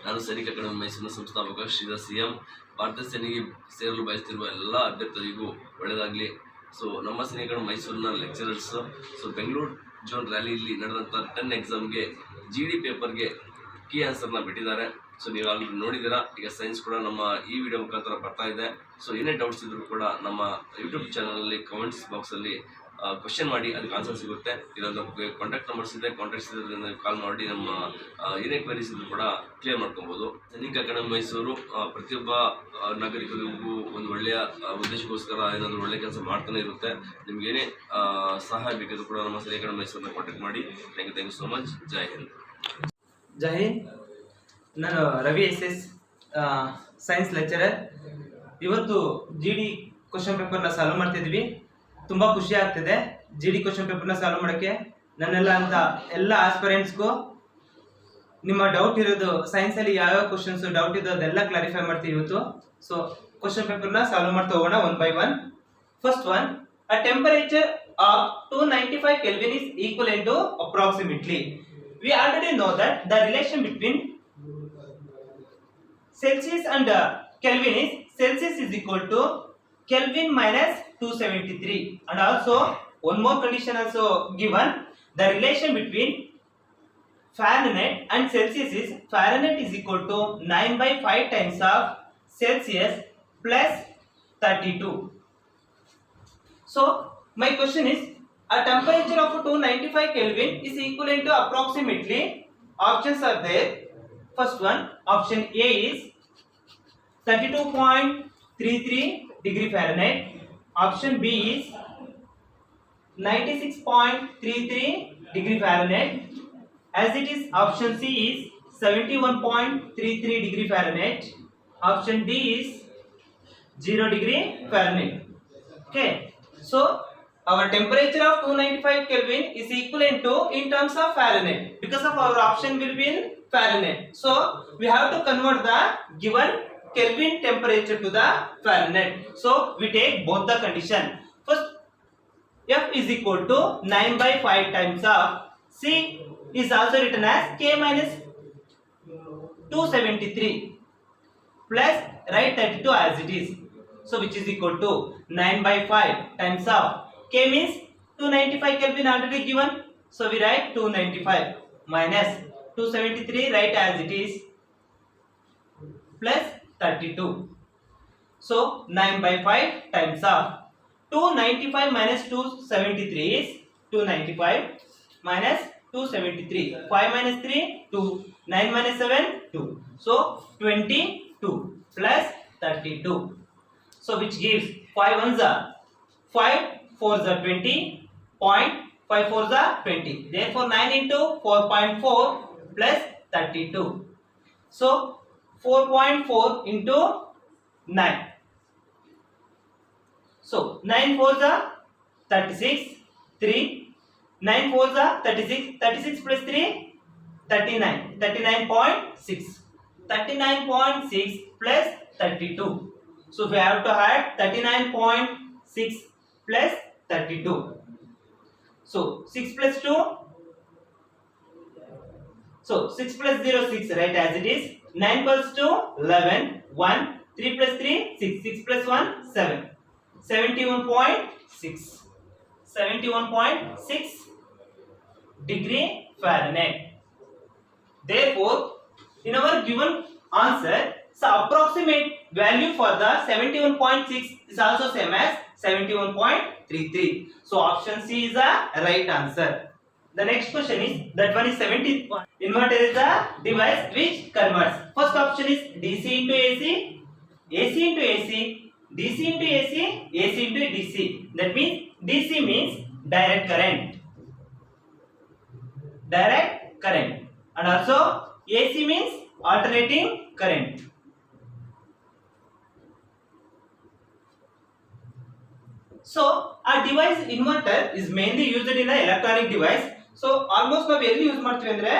ನಾನು ಸೈನಿಕ ಅಕಾಡೆಮಿ ಮೈಸೂರಿನ ಸಂಸ್ಥಾಪಕ ಶ್ರೀಧರ್ ಸಿಎಂ. ಭಾರತೀಯ ಸೇನೆಗೆ ಸೇರಲು ಬಯಸುತ್ತಿರುವ ಎಲ್ಲ ಅಭ್ಯರ್ಥಿಗಳಿಗೂ ಒಳ್ಳೆಯದಾಗಲಿ. ಸೊ ನಮ್ಮ ಸೈನಿಕ ಅಕಾಡೆಮಿ ಮೈಸೂರಿನ ಲೆಕ್ಚರರ್ಸ್ ಬೆಂಗಳೂರು ಜೋನ್ ರ್ಯಾಲಿಯಲ್ಲಿ ನಡೆದಂಥ ರಿಟರ್ನ್ ಎಕ್ಸಾಮ್ಗೆ GD ಪೇಪರ್ಗೆ ಕೀ ಆನ್ಸರ್ನ ಬಿಟ್ಟಿದ್ದಾರೆ. ಸೊ ನೀವು ಅಲ್ಲಿ ನೋಡಿದ್ದೀರಾ. ಈಗ ಸೈನ್ಸ್ ಕೂಡ ನಮ್ಮ ಈ ವಿಡಿಯೋ ಮುಖಾಂತರ ಬರ್ತಾ ಇದೆ. ಸೊ ಏನೇ ಡೌಟ್ಸ್ ಇದ್ರೂ ಕೂಡ ನಮ್ಮ ಯೂಟ್ಯೂಬ್ ಚಾನಲಲ್ಲಿ ಕಮೆಂಟ್ಸ್ ಬಾಕ್ಸಲ್ಲಿ ಕ್ವಶನ್ ಮಾಡಿ ಅದಕ್ಕೆ ಆನ್ಸರ್ ಸಿಗುತ್ತೆ. ಇದೊಂದು ಕಾಂಟ್ಯಾಕ್ಟ್ ನಂಬರ್ಸ್ ಇದೆ, ಕಾಂಟ್ಯಾಕ್ಟ್ಸ್ ಇರೋದ್ರಿಂದ ಕಾಲ್ ಮಾಡಿ ನಮ್ಮ ಏನೇ ಕ್ವೈರೀಸ್ ಇದ್ರೂ ಕೂಡ ಕ್ಲಿಯರ್ ಮಾಡ್ಕೊಬೋದು. ಸೈನಿಕ ಅಕಾಡೆಮಿ ಮೈಸೂರು ಪ್ರತಿಯೊಬ್ಬ ನಾಗರಿಕರಿಗೂ ಒಂದು ಒಳ್ಳೆಯ ಉದ್ದೇಶಕ್ಕೋಸ್ಕರ ಏನಾದರೂ ಒಳ್ಳೆಯ ಕೆಲಸ ಮಾಡ್ತಾನೆ ಇರುತ್ತೆ. ನಿಮ್ಗೇನೇ ಸಹಾಯ ಬೇಕಿದ್ರು ಕೂಡ ನಮ್ಮ ಸೈನಿಕ ಅಕಾಡೆಮಿ ಮೈಸೂರನ್ನ ಕಾಂಟ್ಯಾಕ್ಟ್ ಮಾಡಿ. Thank you so much. Jai Hind. Jai Hind. ನಾನು ರವಿ SS ಸೈನ್ಸ್ ಲೆಕ್ಚರರ್. ಇವತ್ತು GD ಕ್ವಶನ್ ಪೇಪರ್ನ ಸಾಲ್ವ್ ಮಾಡ್ತಿದ್ವಿ. ತುಂಬ ಖುಷಿ ಆಗ್ತಿದೆ GD ಕ್ವಶನ್ ಪೇಪರ್ನ ಸಾಲ್ವ್ ಮಾಡೋಕ್ಕೆ. ನನ್ನೆಲ್ಲ ಅಂತ ಎಲ್ಲ ಆಸ್ಪರೆಂಟ್ಸ್ಗೂ ನಿಮ್ಮ ಡೌಟ್ ಇರೋದು ಸೈನ್ಸಲ್ಲಿ ಯಾವ್ಯಾವ ಕ್ವಶನ್ಸು ಡೌಟ್ ಇದ್ದು ಅದೆಲ್ಲ ಕ್ಲಾರಿಫೈ ಮಾಡ್ತೀವಿ ಇವತ್ತು. ಸೊ ಕ್ವಶನ್ ಪೇಪರ್ನ ಸಾಲ್ವ್ ಮಾಡ್ತಾ ಹೋಗೋಣ one by one. First one, a temperature of 295 Kelvin is equivalent to approximately. We already know that the relation between Celsius and Kelvin is Celsius is equal to Kelvin minus 273, and also one more condition also given. The relation between Fahrenheit and Celsius is Fahrenheit is equal to 9/5 times of Celsius plus 32. So my question is, a temperature of 295 Kelvin is equivalent to approximately. Options are there. First one, option A is 32.33 degree Fahrenheit. Option B is 96.33 degree Fahrenheit. As it is, option C is 71.33 degree Fahrenheit. Option D is 0 degree Fahrenheit. Okay, so our temperature of 295 Kelvin is equivalent to in terms of Fahrenheit, because of our option will be in Fahrenheit. So we have to convert the given Kelvin temperature to the Fahrenheit. So we take both the condition. First, F is equal to 9/5 times of C is also written as K minus 273 plus write 32 as it is. So which is equal to 9/5 times of K means 295 Kelvin already given. So we write 295 minus 273 write as it is plus 32. So 9/5 times of 295 minus 273 is 295 minus 273. 5 minus 3 2. 9 minus 7 2. So 22 plus 32. So which gives 5 ones are 5 4s are 20. 5 4s are 20. Therefore 9 into 4.4 plus 32. So 4.4 into 9. So 9 4s are 36. 3. 9 4s are 36. 36 plus 3 39. 39.6. 39.6 plus 32. So we have to add 39.6 plus 32. So 6 plus 2. So 6 plus 0 6 right as it is. 9 plus 2 11. 1 3 plus 3 6. 6 plus 1 7. 71.6. 71.6 degree Fahrenheit. Therefore, in our given answer, so approximate value for the 71.6 is also same as 71.33. So option C is the right answer. The next question is, that one is 71. Inverter is the device which converts. First option is DC into AC, AC into AC, DC into AC, AC into DC. That means DC means direct current. Direct current. And also AC means alternating current. So a device inverter is mainly used in an electronic device. So almost ನಾವು ಎಲ್ಲಿ use ಮಾಡ್ತೀವಿ ಅಂದ್ರೆ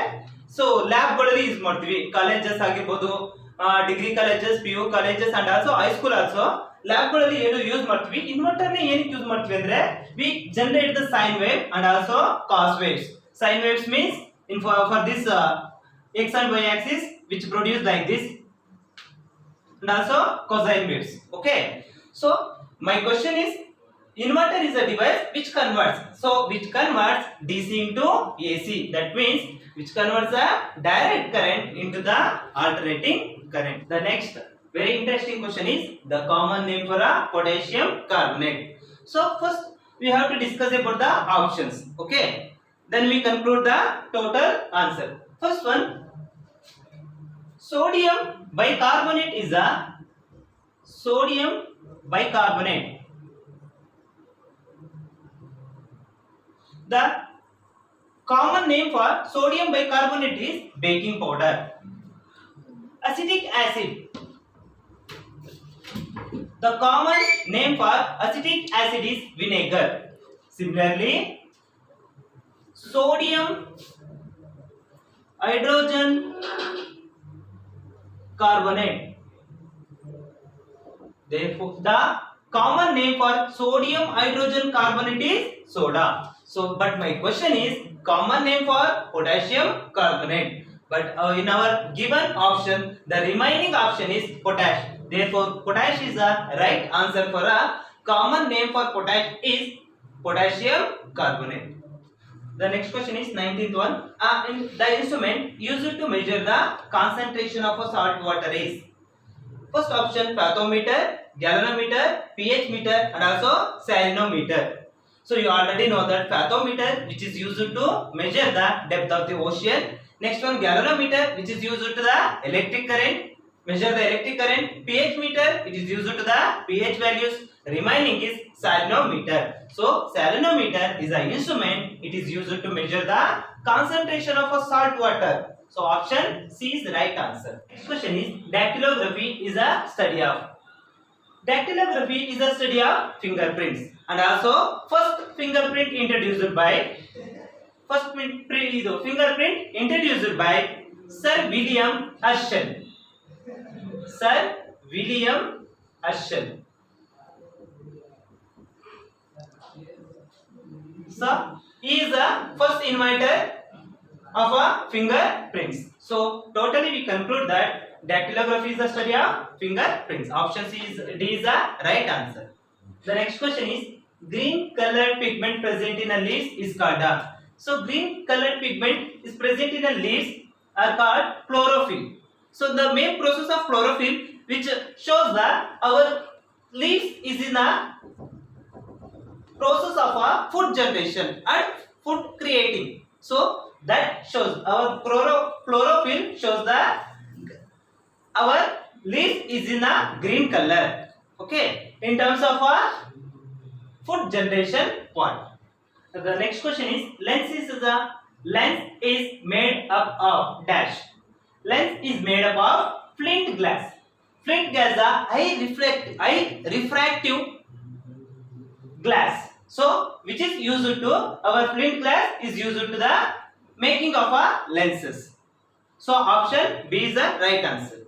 so lab ಗಳಲ್ಲಿ use ಮಾಡ್ತೀವಿ. Colleges ಆಗಿರಬಹುದು, degree colleges, PU colleges and also high school also lab ಗಳಲ್ಲಿ ಏನು use ಮಾಡ್ತೀವಿ. ಇನ್ವರ್ಟರ್ ನ ಏನಕ್ಕೆ ಯೂಸ್ ಮಾಡ್ತೀವಿ ಅಂದ್ರೆ we generate the sine wave and also cos waves. Sine waves means for this x and y axis which produce like this, and also cosine waves. Okay, so my question is, inverter is a device which converts, so which converts DC into AC, that means which converts a direct current into the alternating current. The next very interesting question is the common name for a potassium carbonate. So first we have to discuss about the options. Okay, then we conclude the total answer. First one, sodium bicarbonate is a sodium bicarbonate. The common name for sodium bicarbonate is baking powder. Acetic acid. The common name for acetic acid is vinegar. Similarly, sodium hydrogen carbonate. Therefore, the common name for sodium hydrogen carbonate is soda. So, but my question is common name for potassium carbonate. But in our given option, the remaining option is potash. Therefore, potash is the right answer for a common name for potash is potassium carbonate. The next question is 19th one. The instrument used to measure the concentration of a salt water is, first option bathymeter, galvanometer, pH meter, and also salinometer. So you already know that bathymeter, which is used to measure the depth of the ocean. Next one, galvanometer, which is used to the electric current, measure the electric current. pH meter, it is used to the pH values. Remaining is salinometer. So salinometer is an instrument, it is used to measure the concentration of a salt water. So option C is the right answer. Next question is dactylography is a study of. Dactylography is a study of fingerprints, and also first fingerprint introduced by Sir William Herschel. Sir William Herschel. So he is the first inventor of a fingerprints. So totally we conclude that dactylography is the study of fingerprints. Option C is D is the right answer. The next question is green colored pigment present in a leaves is called a. So green colored pigment is present in a leaves are called chlorophyll. So the main process of chlorophyll which shows that our leaves is in a process of a food generation and food creating. So that shows our chlorophyll shows that our leaf is in a green color. Okay, in terms of a food generation part. So the next question is lens is made up of dash. Lens is made up of flint glass. Flint glass is a high refractive glass. So which is used to our flint glass is used to the making of a lenses. So option B is the right answer.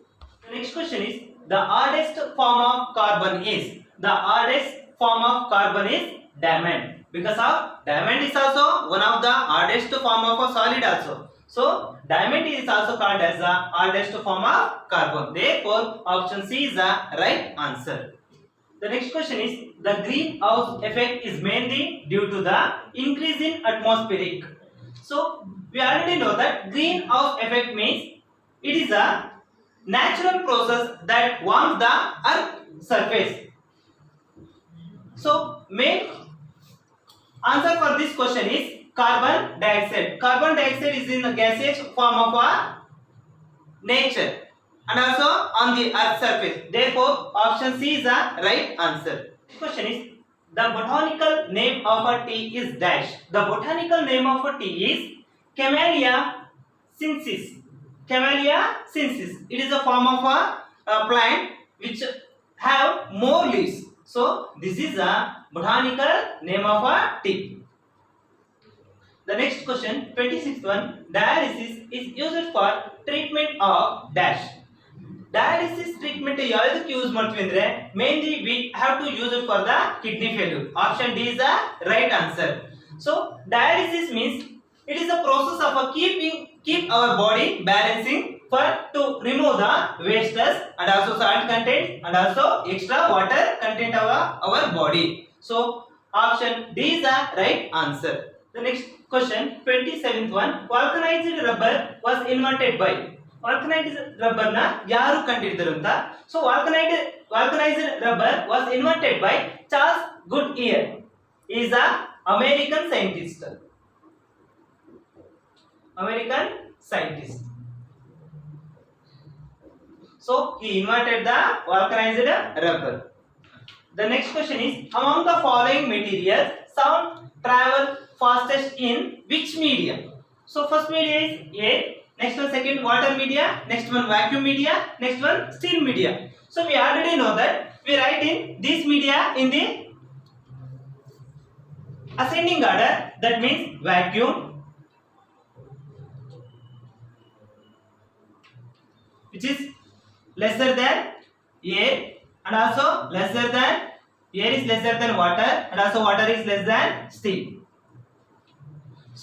The next question is the hardest form of carbon is. The hardest form of carbon is diamond, because of diamond is also one of the hardest form of a solid also. So diamond is also called as the hardest form of carbon. Therefore option C is the right answer. The next question is the greenhouse effect is mainly due to the increase in atmospheric. So we already know that greenhouse effect means it is a natural process that warms the earth surface. So main answer for this question is carbon dioxide. Carbon dioxide is in the gaseous form of a nature and also on the earth surface. Therefore option C is the right answer. Next question is the botanical name of a tea is dash. The botanical name of a tea is Camellia sinensis. Camellia sinensis. It is a form of a plant which have more leaves. So this is a botanical name of a tea. The next question, 26th one, dialysis is used for treatment of dash. Dialysis treatment ಯಾವುದಕ್ಕೆ use ಮಾಡ್ತೀವಿ ಅಂದ್ರೆ mainly we have to use it for the kidney failure. Option D is the right answer. So dialysis means it is a process of keep our body balancing for to remove the wastes and also salt content and also extra water content of our body. So option D is the right answer. The next question, 27th one, vulcanized rubber was invented by. Vulcanized rubber na yaru ಕಂಡುಹಿಡಿದರು ಅಂತ. So vulcanized rubber was invented by Charles Goodyear. He is a American scientist. So he invented the vulcanized rubber. The next question is, among the following materials, sound travel fastest in which medium? So first media is air, next one second water media, next one vacuum media, next one steel media. So we already know that we write in this media in the ascending order, that means vacuum, which is lesser than air, and also lesser than air is lesser than water, and also water is less than steel.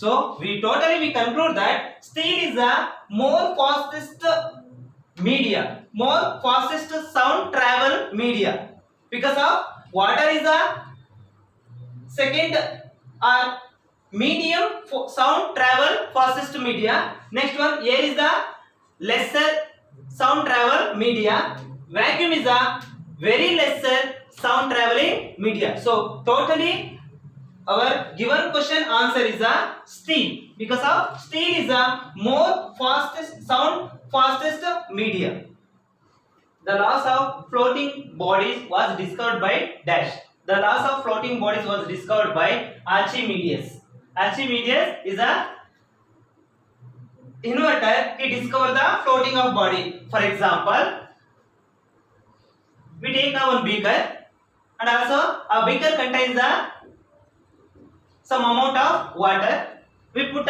So we conclude that steel is the more fastest media, more fastest sound travel media, because of water is the second or medium sound travel fastest media. Next one, air is the lesser sound travel media. Vacuum is a very lesser sound traveling media. So totally our given question answer is a steel, because of steel is a more fastest media. The laws of floating bodies was discovered by dash. The laws of floating bodies was discovered by Archimedes. Archimedes is a inventor. He discovered the floating of body. For example, we take now one beaker, and also a beaker contains some amount of water. We put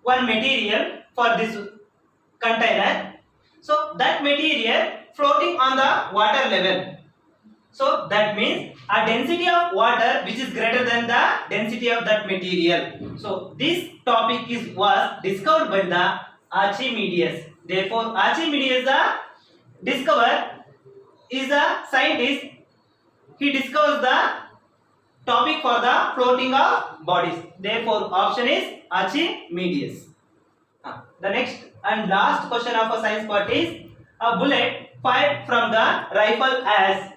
one material for this container. So that material floating on the water level. So that means a density of water which is greater than the density of that material. So this topic was discovered by the Archimedes. Therefore Archimedes is a scientist. He discovers the topic for the floating of bodies. Therefore option is Archimedes. The next and last question of a science part is, a bullet fired from the rifle has.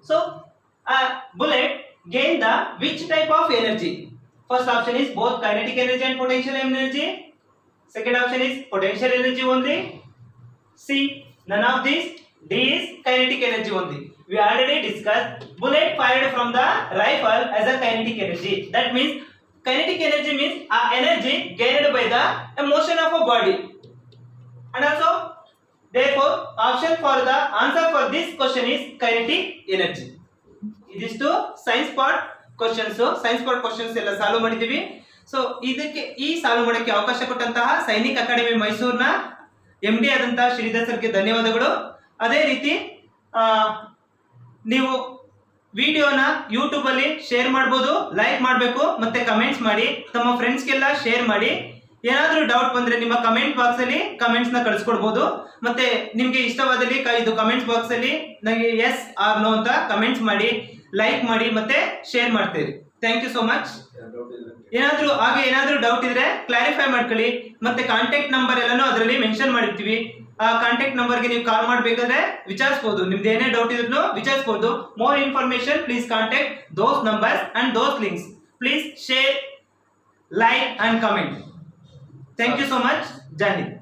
So a bullet gain the which type of energy? First option is both kinetic energy and potential energy. Second option is potential energy only. C, none of these. D is kinetic energy only. We already discussed bullet fired from the rifle as a kinetic energy. That means kinetic energy means energy gained by the motion of a body. And also therefore option for the answer for this question is kinetic energy. ಇದಿಷ್ಟು science part questions. Science part questions ಎಲ್ಲ solve ಮಾಡಿದ್ದೀವಿ. So ಇದಕ್ಕೆ ಈ solve ಮಾಡೋಕ್ಕೆ ಅವಕಾಶ ಕೊಟ್ಟಂತಹ Sainik academy ಮೈಸೂರಿನ MD ಆದಂತಹ ಶ್ರೀಧರ್ ಸರ್ಗೆ ಧನ್ಯವಾದಗಳು. ಅದೇ ರೀತಿ ನೀವು ವಿಡಿಯೋನ ಯೂಟ್ಯೂಬ್ ಅಲ್ಲಿ ಶೇರ್ ಮಾಡಬಹುದು, ಲೈಕ್ ಮಾಡಬೇಕು, ಮತ್ತೆ ಕಮೆಂಟ್ಸ್ ಮಾಡಿ, ತಮ್ಮ ಫ್ರೆಂಡ್ಸ್ಗೆಲ್ಲ ಶೇರ್ ಮಾಡಿ. ಏನಾದರೂ ಡೌಟ್ ಬಂದ್ರೆ ನಿಮ್ಮ ಕಮೆಂಟ್ ಬಾಕ್ಸ್ ಅಲ್ಲಿ ಕಮೆಂಟ್ಸ್ ನ ಕಳಿಸ್ಕೊಡ್ಬೋದು. ಮತ್ತೆ ನಿಮ್ಗೆ ಇಷ್ಟವಾದಲ್ಲಿ ಇದು ಕಮೆಂಟ್ಸ್ ಬಾಕ್ಸ್ ಅಲ್ಲಿ ನನಗೆ ಎಸ್ ಆರ್ ನೋ ಅಂತ ಕಮೆಂಟ್ಸ್ ಮಾಡಿ, ಲೈಕ್ ಮಾಡಿ, ಮತ್ತೆ ಶೇರ್ ಮಾಡ್ತೀರಿ. Thank you so much. ಏನಾದ್ರೂ ಡೌಟ್ ಇದ್ರೆ ಕ್ಲಾರಿಫೈ ಮಾಡ್ಕೊಳ್ಳಿ. ಮತ್ತೆ ಕಾಂಟ್ಯಾಕ್ಟ್ ನಂಬರ್ ಎಲ್ಲಾನು ಅದರಲ್ಲಿ ಮೆನ್ಷನ್ ಮಾಡಿರ್ತೀವಿ. ಆ ಕಾಂಟ್ಯಾಕ್ಟ್ ನಂಬರ್ಗೆ ನೀವು ಕಾಲ್ ಮಾಡಬೇಕಾದ್ರೆ ವಿಚಾರಿಸಬಹುದು. ನಿಮ್ದು ಏನೇ ಡೌಟ್ ಇದ್ರೂ ವಿಚಾರಿಸಬಹುದು. More information please contact those numbers and those links. Please share, like and comment. Thank you so much. Jai Hind.